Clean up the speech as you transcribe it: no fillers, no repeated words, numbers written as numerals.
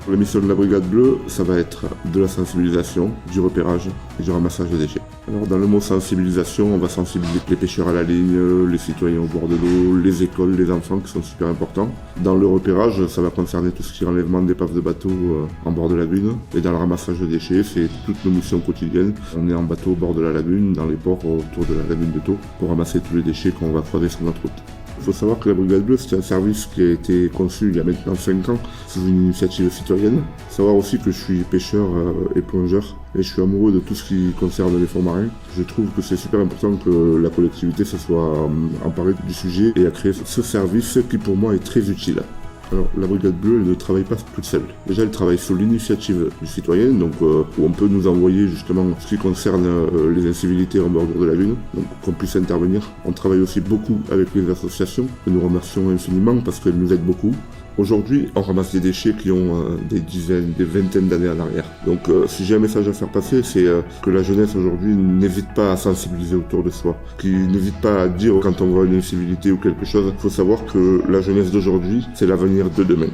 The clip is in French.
La mission de la Brigade Bleue, ça va être de la sensibilisation, du repérage et du ramassage de déchets. Alors dans le mot sensibilisation, on va sensibiliser les pêcheurs à la ligne, les citoyens au bord de l'eau, les écoles, les enfants qui sont super importants. Dans le repérage, ça va concerner tout ce qui est enlèvement d'épaves de bateaux en bord de lagune. Et dans le ramassage de déchets, c'est toutes nos missions quotidiennes. On est en bateau au bord de la lagune, dans les ports autour de la lagune de Thau, pour ramasser tous les déchets qu'on va croiser sur notre route. Il faut savoir que la Brigade Bleue, c'est un service qui a été conçu il y a maintenant 5 ans sous une initiative citoyenne. Il faut savoir aussi que je suis pêcheur et plongeur et je suis amoureux de tout ce qui concerne les fonds marins. Je trouve que c'est super important que la collectivité se soit emparée du sujet et a créé ce service qui pour moi est très utile. Alors, la Brigade Bleue, elle ne travaille pas toute seule. Déjà, elle travaille sous l'initiative du citoyen, donc où on peut nous envoyer justement ce qui concerne les incivilités en bordure de la lagune, donc qu'on puisse intervenir. On travaille aussi beaucoup avec les associations, que nous remercions infiniment parce qu'elles nous aident beaucoup. Aujourd'hui, on ramasse des déchets qui ont des dizaines, des vingtaines d'années en arrière. Donc si j'ai un message à faire passer, c'est que la jeunesse aujourd'hui n'hésite pas à sensibiliser autour de soi, qui n'hésite pas à dire quand on voit une incivilité ou quelque chose. Il faut savoir que la jeunesse d'aujourd'hui, c'est l'avenir de demain.